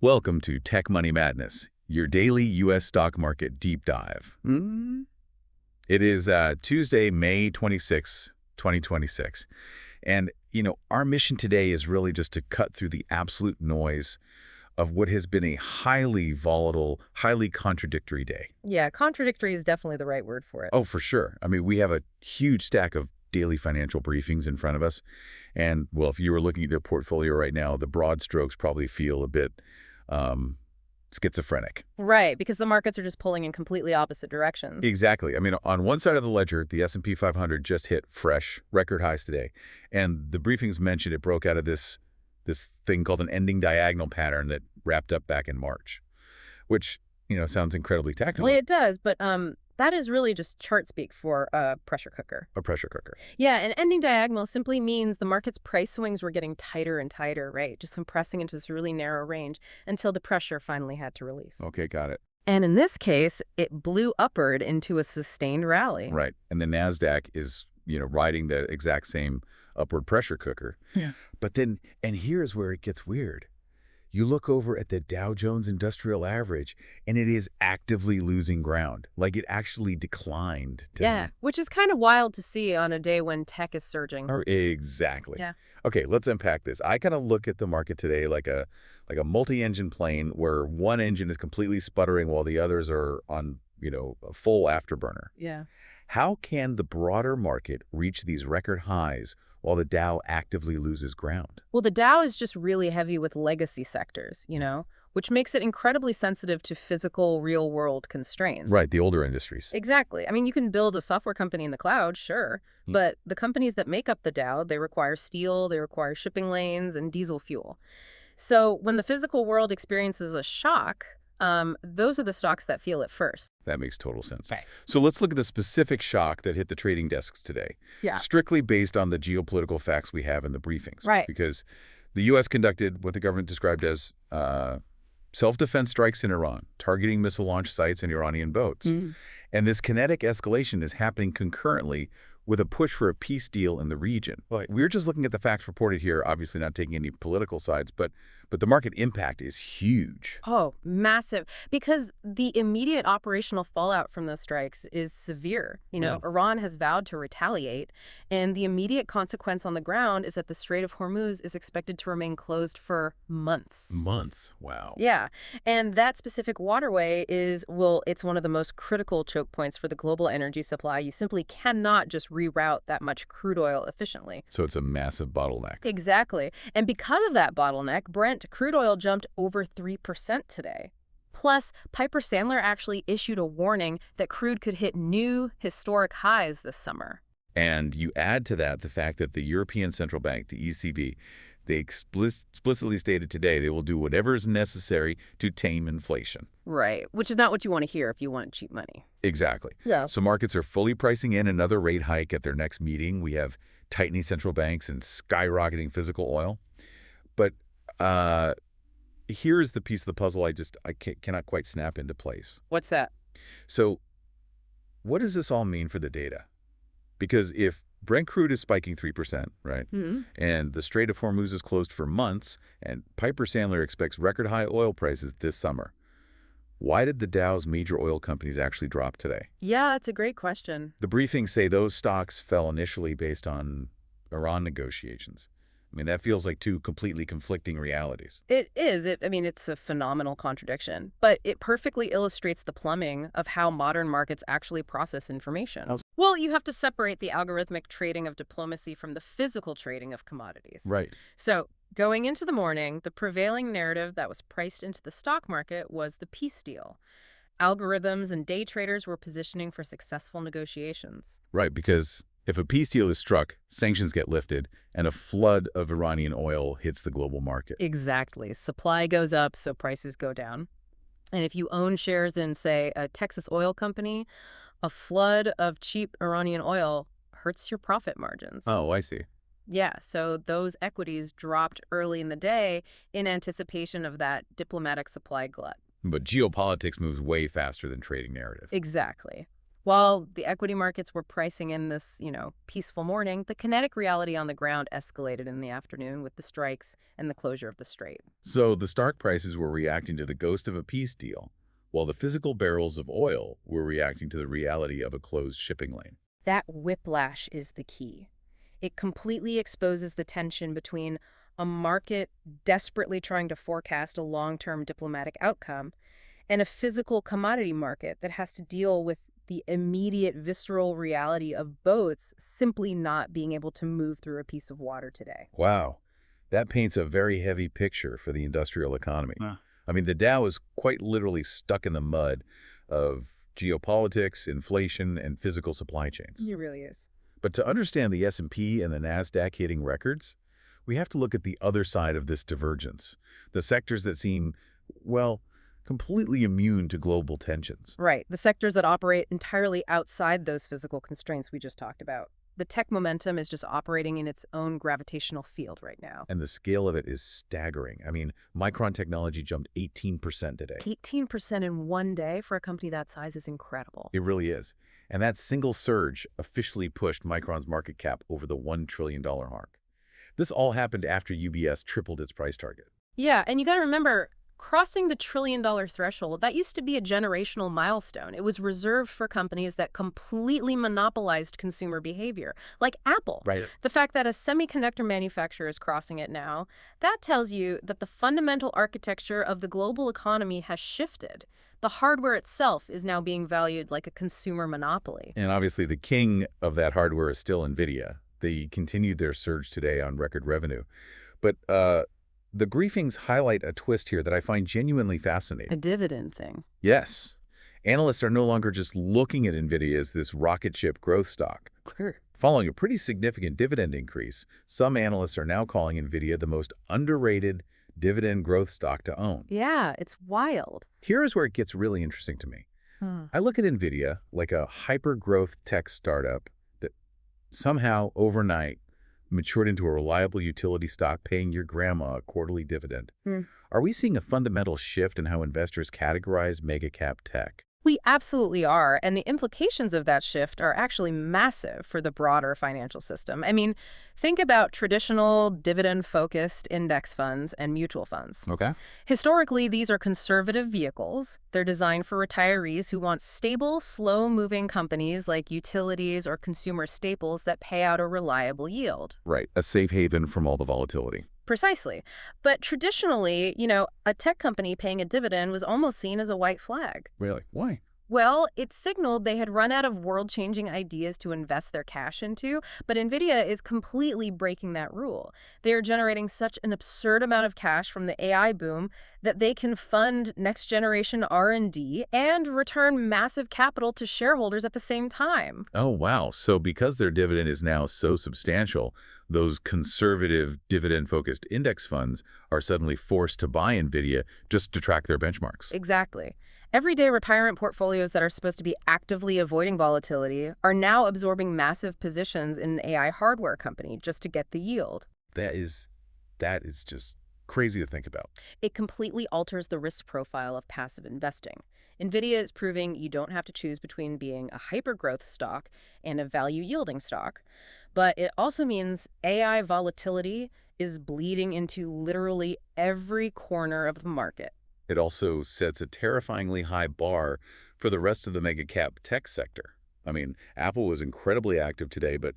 Welcome to Tech Money Madness, your daily U.S. stock market deep dive. It is Tuesday, May 26, 2026. And, our mission today is really just to cut through the absolute noise of what has been a highly volatile, highly contradictory day. Yeah, contradictory is definitely the right word for it. Oh, for sure. I mean, we have a huge stack of daily financial briefings in front of us. And, well, if you were looking at your portfolio right now, the broad strokes probably feel a bit schizophrenic. Right, because the markets are just pulling in completely opposite directions. Exactly. I mean, on one side of the ledger, the S&P 500 just hit fresh record highs today. And the briefings mentioned it broke out of this thing called an ending diagonal pattern that wrapped up back in March, which, sounds incredibly technical. Well, it does, but that is really just chart speak for a pressure cooker. A pressure cooker. Yeah, an ending diagonal simply means the market's price swings were getting tighter and tighter, right? Just compressing into this really narrow range until the pressure finally had to release. Okay, got it. And in this case, it blew upward into a sustained rally. Right. And the Nasdaq is, riding the exact same upward pressure cooker. Yeah. But then, and here's where it gets weird. You look over at the Dow Jones Industrial Average, and it is actively losing ground. Like it actually declined. Yeah, which is kind of wild to see on a day when tech is surging. Exactly. Yeah. Okay, let's unpack this. I kind of look at the market today like a multi-engine plane where one engine is completely sputtering while the others are on, a full afterburner. Yeah. How can the broader market reach these record highs while the Dow actively loses ground? Well, the Dow is just really heavy with legacy sectors, which makes it incredibly sensitive to physical, real-world constraints. Right, the older industries. Exactly. I mean, you can build a software company in the cloud, sure, but the companies that make up the Dow, they require steel, they require shipping lanes, and diesel fuel. So when the physical world experiences a shock, those are the stocks that feel it first. That makes total sense. Right. So let's look at the specific shock that hit the trading desks today. Yeah. Strictly based on the geopolitical facts we have in the briefings. Right. Because the U.S. conducted what the government described as self-defense strikes in Iran, targeting missile launch sites and Iranian boats. And this kinetic escalation is happening concurrently with a push for a peace deal in the region. Right. We're just looking at the facts reported here, obviously not taking any political sides, but the market impact is huge. Oh, massive. Because the immediate operational fallout from those strikes is severe. Iran has vowed to retaliate, and the immediate consequence on the ground is that the Strait of Hormuz is expected to remain closed for months. Months? Wow. Yeah. And that specific waterway it's one of the most critical choke points for the global energy supply. You simply cannot just reroute that much crude oil efficiently. So it's a massive bottleneck. Exactly. And because of that bottleneck, Brent crude oil jumped over 3% today. Plus, Piper Sandler actually issued a warning that crude could hit new historic highs this summer. And you add to that the fact that the European Central Bank, the ECB, they explicitly stated today they will do whatever is necessary to tame inflation. Right, which is not what you want to hear if you want cheap money. Exactly. Yeah. So markets are fully pricing in another rate hike at their next meeting. We have tightening central banks and skyrocketing physical oil. But here's the piece of the puzzle I cannot quite snap into place. What's that? So what does this all mean for the data? Because if Brent crude is spiking 3%, right? And the Strait of Hormuz is closed for months, and Piper Sandler expects record high oil prices this summer. Why did the Dow's major oil companies actually drop today? Yeah, that's a great question. The briefings say those stocks fell initially based on Iran negotiations. I mean, that feels like two completely conflicting realities. It is. It's a phenomenal contradiction, but it perfectly illustrates the plumbing of how modern markets actually process information. Well, you have to separate the algorithmic trading of diplomacy from the physical trading of commodities. Right. So going into the morning, the prevailing narrative that was priced into the stock market was the peace deal. Algorithms and day traders were positioning for successful negotiations. Right, because if a peace deal is struck, sanctions get lifted, and a flood of Iranian oil hits the global market. Exactly. Supply goes up, so prices go down. And if you own shares in, say, a Texas oil company, a flood of cheap Iranian oil hurts your profit margins. Oh, I see. Yeah, so those equities dropped early in the day in anticipation of that diplomatic supply glut. But geopolitics moves way faster than trading narrative. Exactly. While the equity markets were pricing in this, peaceful morning, the kinetic reality on the ground escalated in the afternoon with the strikes and the closure of the strait. So the stock prices were reacting to the ghost of a peace deal, while the physical barrels of oil were reacting to the reality of a closed shipping lane. That whiplash is the key. It completely exposes the tension between a market desperately trying to forecast a long-term diplomatic outcome and a physical commodity market that has to deal with the immediate visceral reality of boats simply not being able to move through a piece of water today. Wow, that paints a very heavy picture for the industrial economy. Yeah. I mean, the Dow is quite literally stuck in the mud of geopolitics, inflation, and physical supply chains. It really is. But to understand the S&P and the Nasdaq hitting records, we have to look at the other side of this divergence, the sectors that seem, well, completely immune to global tensions. Right. The sectors that operate entirely outside those physical constraints we just talked about. The tech momentum is just operating in its own gravitational field right now. And the scale of it is staggering. I mean, Micron technology jumped 18% today. 18% in one day for a company that size is incredible. It really is. And that single surge officially pushed Micron's market cap over the $1 trillion mark. This all happened after UBS tripled its price target. Yeah, and you got to remember, crossing the $1 trillion threshold, that used to be a generational milestone. It was reserved for companies that completely monopolized consumer behavior, like Apple. Right. The fact that a semiconductor manufacturer is crossing it now, that tells you that the fundamental architecture of the global economy has shifted. The hardware itself is now being valued like a consumer monopoly. And obviously the king of that hardware is still NVDA. They continued their surge today on record revenue. But the briefings highlight a twist here that I find genuinely fascinating. A dividend thing. Yes. Analysts are no longer just looking at NVIDIA as this rocket ship growth stock. Clear. Following a pretty significant dividend increase, some analysts are now calling NVIDIA the most underrated dividend growth stock to own. Yeah, it's wild. Here is where it gets really interesting to me. I look at NVIDIA like a hyper-growth tech startup that somehow overnight matured into a reliable utility stock paying your grandma a quarterly dividend. Are we seeing a fundamental shift in how investors categorize mega-cap tech? We absolutely are, and the implications of that shift are actually massive for the broader financial system. I mean, think about traditional dividend-focused index funds and mutual funds. Okay. Historically, these are conservative vehicles. They're designed for retirees who want stable, slow-moving companies like utilities or consumer staples that pay out a reliable yield. Right. A safe haven from all the volatility. Precisely. But traditionally, a tech company paying a dividend was almost seen as a white flag. Really? Why? Well, it signaled they had run out of world-changing ideas to invest their cash into, but NVIDIA is completely breaking that rule. They are generating such an absurd amount of cash from the AI boom that they can fund next-generation R&D and return massive capital to shareholders at the same time. Oh, wow. So because their dividend is now so substantial, those conservative dividend-focused index funds are suddenly forced to buy NVIDIA just to track their benchmarks. Exactly. Everyday retirement portfolios that are supposed to be actively avoiding volatility are now absorbing massive positions in an AI hardware company just to get the yield. That is just crazy to think about. It completely alters the risk profile of passive investing. NVIDIA is proving you don't have to choose between being a hyper-growth stock and a value-yielding stock. But it also means AI volatility is bleeding into literally every corner of the market. It also sets a terrifyingly high bar for the rest of the mega-cap tech sector. I mean, Apple was incredibly active today, but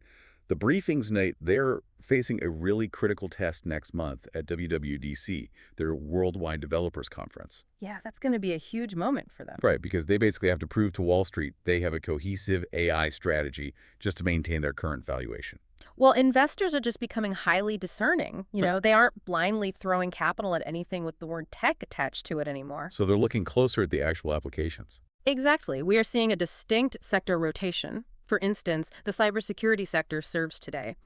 the briefings, Nate, they're facing a really critical test next month at WWDC, their Worldwide Developers Conference. Yeah, that's going to be a huge moment for them. Right, because they basically have to prove to Wall Street they have a cohesive AI strategy just to maintain their current valuation. Well, investors are just becoming highly discerning. They aren't blindly throwing capital at anything with the word tech attached to it anymore. So they're looking closer at the actual applications. Exactly. We are seeing a distinct sector rotation. For instance, the cybersecurity sector serves today.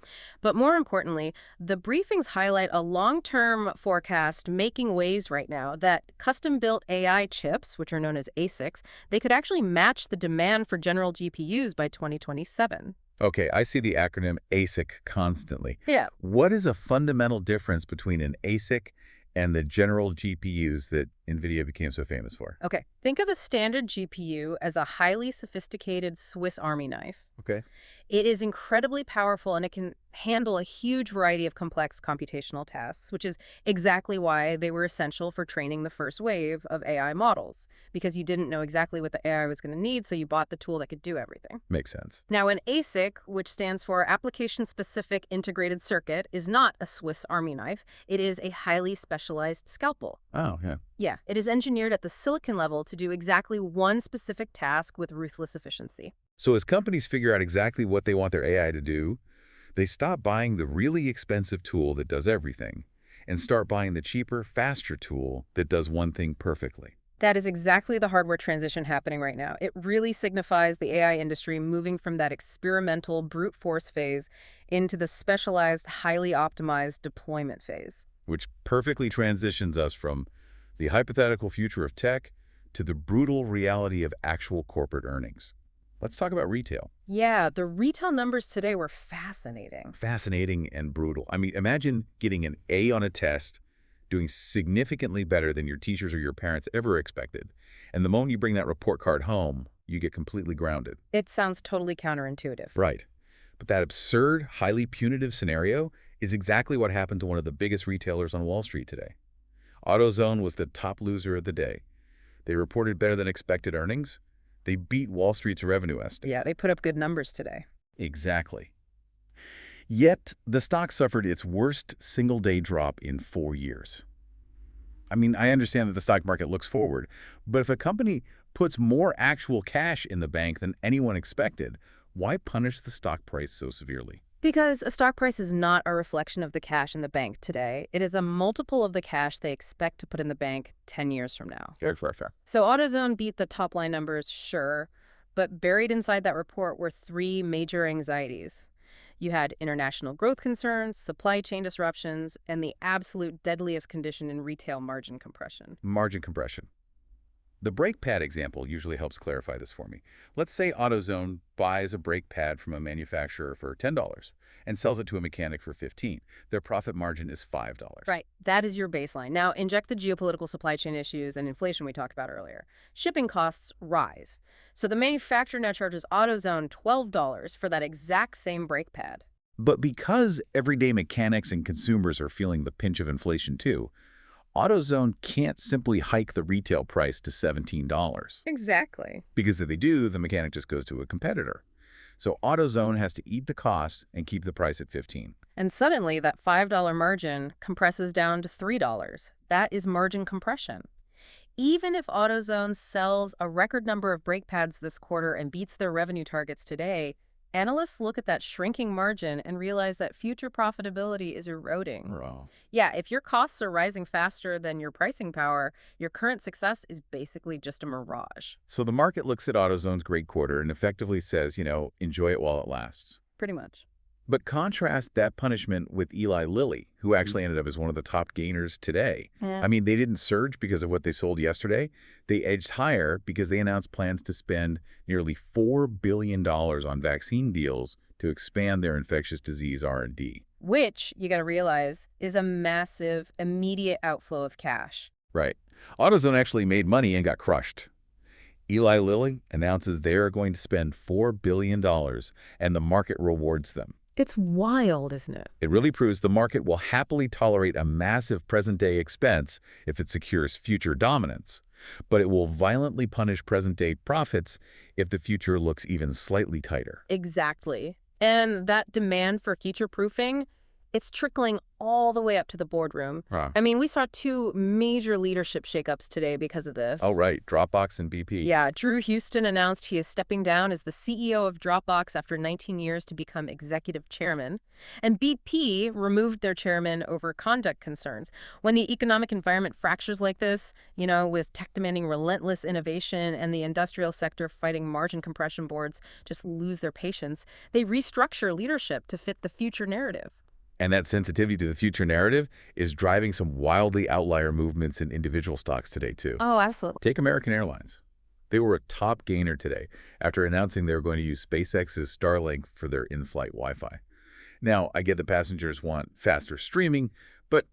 But more importantly, the briefings highlight a long-term forecast making waves right now that custom-built AI chips, which are known as ASICs, they could actually match the demand for general GPUs by 2027. Okay, I see the acronym ASIC constantly. Yeah. What is a fundamental difference between an ASIC and the general GPUs that NVIDIA became so famous for. Okay, think of a standard GPU as a highly sophisticated Swiss Army knife. Okay. It is incredibly powerful and it can handle a huge variety of complex computational tasks, which is exactly why they were essential for training the first wave of AI models, because you didn't know exactly what the AI was going to need, so you bought the tool that could do everything. Makes sense. Now, an ASIC, which stands for Application-Specific Integrated Circuit, is not a Swiss Army knife. It is a highly specialized scalpel. Oh, yeah. Yeah, it is engineered at the silicon level to do exactly one specific task with ruthless efficiency. So as companies figure out exactly what they want their AI to do, they stop buying the really expensive tool that does everything and start buying the cheaper, faster tool that does one thing perfectly. That is exactly the hardware transition happening right now. It really signifies the AI industry moving from that experimental brute force phase into the specialized, highly optimized deployment phase. Which perfectly transitions us from the hypothetical future of tech to the brutal reality of actual corporate earnings. Let's talk about retail. Yeah, the retail numbers today were fascinating. Fascinating and brutal. I mean, imagine getting an A on a test, doing significantly better than your teachers or your parents ever expected. And the moment you bring that report card home, you get completely grounded. It sounds totally counterintuitive. Right. But that absurd, highly punitive scenario is exactly what happened to one of the biggest retailers on Wall Street today. AutoZone was the top loser of the day. They reported better than expected earnings. They beat Wall Street's revenue estimate. Yeah, they put up good numbers today. Exactly. Yet, the stock suffered its worst single-day drop in 4 years. I mean, I understand that the stock market looks forward, but if a company puts more actual cash in the bank than anyone expected, why punish the stock price so severely? Because a stock price is not a reflection of the cash in the bank today. It is a multiple of the cash they expect to put in the bank 10 years from now. Fair, fair, fair. So AutoZone beat the top-line numbers, sure, but buried inside that report were three major anxieties. You had international growth concerns, supply chain disruptions, and the absolute deadliest condition in retail margin compression. Margin compression. The brake pad example usually helps clarify this for me. Let's say AutoZone buys a brake pad from a manufacturer for $10 and sells it to a mechanic for $15. Their profit margin is $5. Right. That is your baseline. Now, inject the geopolitical supply chain issues and inflation we talked about earlier. Shipping costs rise. So the manufacturer now charges AutoZone $12 for that exact same brake pad. But because everyday mechanics and consumers are feeling the pinch of inflation too, AutoZone can't simply hike the retail price to $17. Exactly. Because if they do, the mechanic just goes to a competitor. So AutoZone has to eat the cost and keep the price at $15. And suddenly, that $5 margin compresses down to $3. That is margin compression. Even if AutoZone sells a record number of brake pads this quarter and beats their revenue targets today, analysts look at that shrinking margin and realize that future profitability is eroding. Wow. Yeah, if your costs are rising faster than your pricing power, your current success is basically just a mirage. So the market looks at AutoZone's great quarter and effectively says, enjoy it while it lasts. Pretty much. But contrast that punishment with Eli Lilly, who actually ended up as one of the top gainers today. Yeah. I mean, they didn't surge because of what they sold yesterday. They edged higher because they announced plans to spend nearly $4 billion on vaccine deals to expand their infectious disease R&D. Which, you got to realize, is a massive, immediate outflow of cash. Right. AutoZone actually made money and got crushed. Eli Lilly announces they are going to spend $4 billion, and the market rewards them. It's wild, isn't it? It really proves the market will happily tolerate a massive present-day expense if it secures future dominance, but it will violently punish present-day profits if the future looks even slightly tighter. Exactly. And that demand for future-proofing, it's trickling all the way up to the boardroom. Huh. I mean, we saw two major leadership shakeups today because of this. Oh, right. Dropbox and BP. Yeah, Drew Houston announced he is stepping down as the CEO of Dropbox after 19 years to become executive chairman. And BP removed their chairman over conduct concerns. When the economic environment fractures like this, with tech demanding relentless innovation and the industrial sector fighting margin compression boards just lose their patience, they restructure leadership to fit the future narrative. And that sensitivity to the future narrative is driving some wildly outlier movements in individual stocks today, too. Oh, absolutely. Take American Airlines. They were a top gainer today after announcing they were going to use SpaceX's Starlink for their in-flight Wi-Fi. Now, I get the passengers want faster streaming, but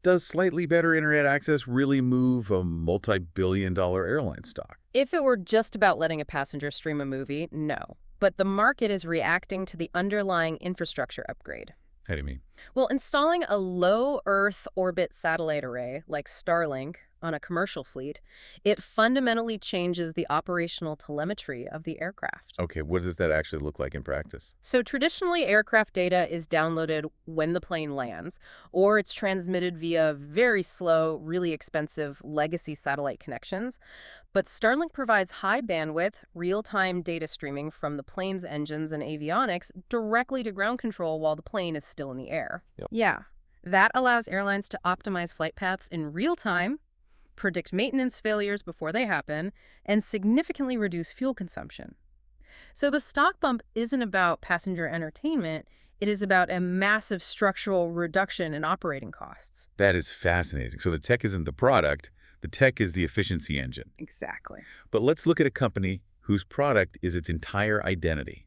Does slightly better internet access really move a multi-billion-dollar airline stock? If it were just about letting a passenger stream a movie, no. But the market is reacting to the underlying infrastructure upgrade. How do you mean? Well, installing a low Earth orbit satellite array like Starlink on a commercial fleet, it fundamentally changes the operational telemetry of the aircraft. Okay, what does that actually look like in practice? So traditionally, aircraft data is downloaded when the plane lands, or it's transmitted via very slow, really expensive legacy satellite connections. But Starlink provides high bandwidth, real-time data streaming from the plane's engines and avionics directly to ground control while the plane is still in the air. Yep. Yeah, that allows airlines to optimize flight paths in real time, predict maintenance failures before they happen, and significantly reduce fuel consumption. So the stock bump isn't about passenger entertainment, it is about a massive structural reduction in operating costs. That is fascinating. So the tech isn't the product, the tech is the efficiency engine. Exactly. But let's look at a company whose product is its entire identity.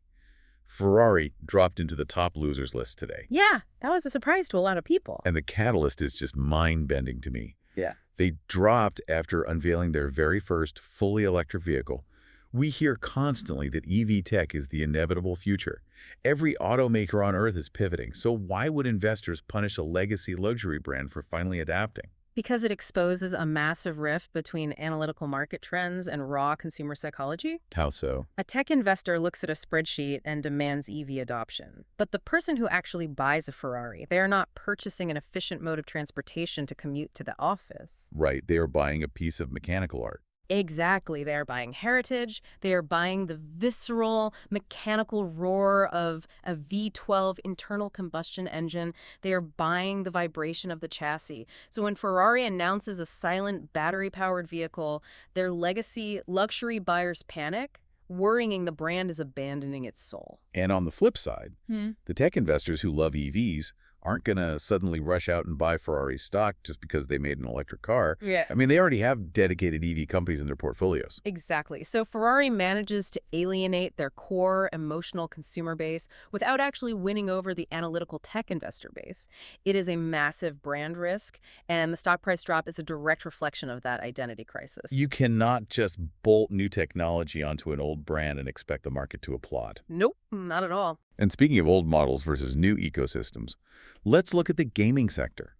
Ferrari dropped into the top losers list today. Yeah, that was a surprise to a lot of people. And the catalyst is just mind-bending to me. Yeah. They dropped after unveiling their very first fully electric vehicle. We hear constantly that EV tech is the inevitable future. Every automaker on Earth is pivoting, so why would investors punish a legacy luxury brand for finally adapting? Because it exposes a massive rift between analytical market trends and raw consumer psychology. How so? A tech investor looks at a spreadsheet and demands EV adoption. But the person who actually buys a Ferrari, they are not purchasing an efficient mode of transportation to commute to the office. Right, they are buying a piece of mechanical art. Exactly. They are buying heritage. They are buying the visceral, mechanical roar of a V12 internal combustion engine. They are buying the vibration of the chassis. So when Ferrari announces a silent, battery-powered vehicle, their legacy luxury buyers panic, worrying the brand is abandoning its soul. And on the flip side, the tech investors who love EVs aren't going to suddenly rush out and buy Ferrari stock just because they made an electric car. Yeah. I mean, they already have dedicated EV companies in their portfolios. Exactly. So Ferrari manages to alienate their core emotional consumer base without actually winning over the analytical tech investor base. It is a massive brand risk, and the stock price drop is a direct reflection of that identity crisis. You cannot just bolt new technology onto an old brand and expect the market to applaud. Nope, not at all. And speaking of old models versus new ecosystems, let's look at the gaming sector.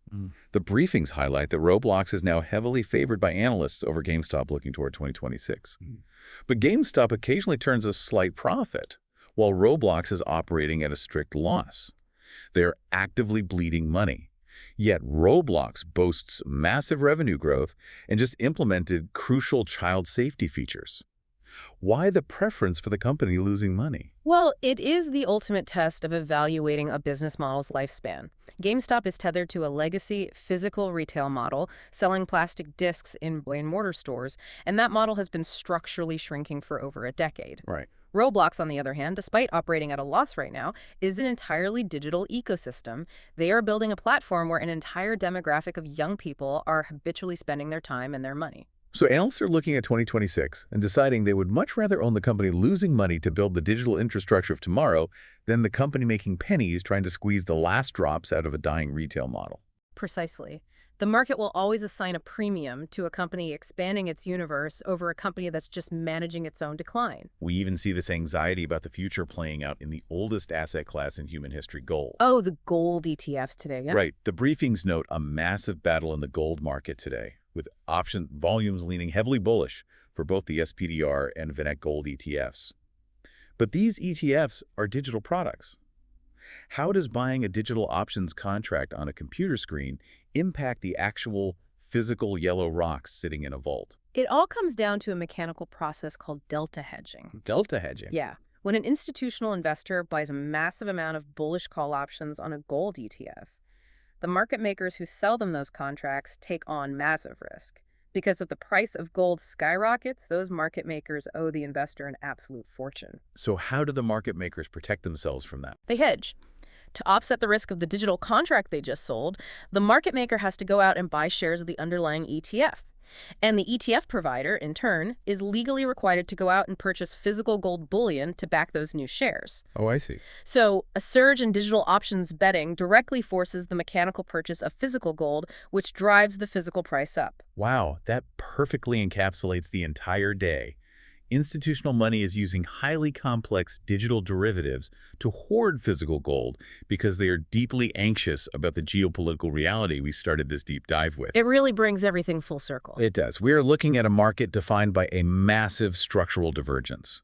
The briefings highlight that Roblox is now heavily favored by analysts over GameStop looking toward 2026. But GameStop occasionally turns a slight profit, while Roblox is operating at a strict loss. They're actively bleeding money. Yet Roblox boasts massive revenue growth and just implemented crucial child safety features. Why the preference for the company losing money? Well, it is the ultimate test of evaluating a business model's lifespan. GameStop is tethered to a legacy physical retail model, selling plastic discs in brick-and-mortar stores, and that model has been structurally shrinking for over a decade. Right. Roblox, on the other hand, despite operating at a loss right now, is an entirely digital ecosystem. They are building a platform where an entire demographic of young people are habitually spending their time and their money. So analysts are looking at 2026 and deciding they would much rather own the company losing money to build the digital infrastructure of tomorrow than the company making pennies trying to squeeze the last drops out of a dying retail model. Precisely. The market will always assign a premium to a company expanding its universe over a company that's just managing its own decline. We even see this anxiety about the future playing out in the oldest asset class in human history, gold. Oh, the gold ETFs today, yeah? Right. The briefings note a massive battle in the gold market today, with option volumes leaning heavily bullish for both the SPDR and VanEck Gold ETFs. But these ETFs are digital products. How does buying a digital options contract on a computer screen impact the actual physical yellow rocks sitting in a vault? It all comes down to a mechanical process called delta hedging. Delta hedging? Yeah. When an institutional investor buys a massive amount of bullish call options on a gold ETF, the market makers who sell them those contracts take on massive risk. Because if the price of gold skyrockets, those market makers owe the investor an absolute fortune. So how do the market makers protect themselves from that? They hedge. To offset the risk of the digital contract they just sold, the market maker has to go out and buy shares of the underlying ETF. And the ETF provider, in turn, is legally required to go out and purchase physical gold bullion to back those new shares. Oh, I see. So, a surge in digital options betting directly forces the mechanical purchase of physical gold, which drives the physical price up. Wow, that perfectly encapsulates the entire day. Institutional money is using highly complex digital derivatives to hoard physical gold because they are deeply anxious about the geopolitical reality we started this deep dive with. It really brings everything full circle. It does. We are looking at a market defined by a massive structural divergence.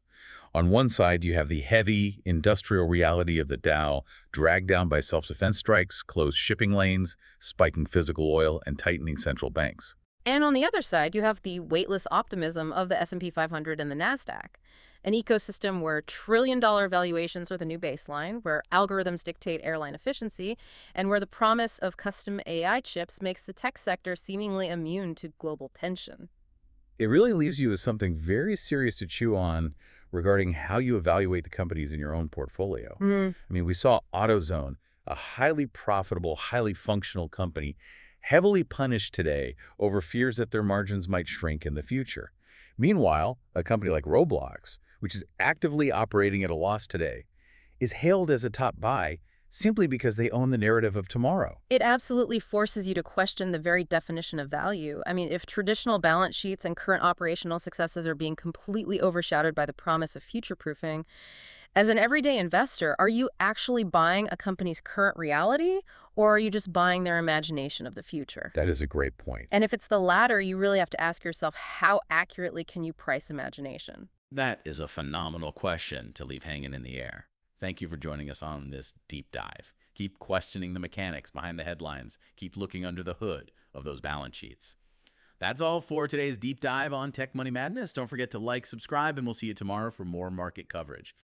On one side, you have the heavy industrial reality of the Dow, dragged down by self-defense strikes, closed shipping lanes, spiking physical oil, and tightening central banks. And on the other side, you have the weightless optimism of the S&P 500 and the Nasdaq, an ecosystem where trillion-dollar valuations are the new baseline, where algorithms dictate airline efficiency, and where the promise of custom AI chips makes the tech sector seemingly immune to global tension. It really leaves you with something very serious to chew on regarding how you evaluate the companies in your own portfolio. I mean, we saw AutoZone, a highly profitable, highly functional company, heavily punished today over fears that their margins might shrink in the future. Meanwhile, a company like Roblox, which is actively operating at a loss today, is hailed as a top buy simply because they own the narrative of tomorrow. It absolutely forces you to question the very definition of value. I mean, if traditional balance sheets and current operational successes are being completely overshadowed by the promise of future-proofing, as an everyday investor, are you actually buying a company's current reality, or are you just buying their imagination of the future? That is a great point. And if it's the latter, you really have to ask yourself, how accurately can you price imagination? That is a phenomenal question to leave hanging in the air. Thank you for joining us on this deep dive. Keep questioning the mechanics behind the headlines. Keep looking under the hood of those balance sheets. That's all for today's deep dive on Tech Money Madness. Don't forget to like, subscribe, and we'll see you tomorrow for more market coverage.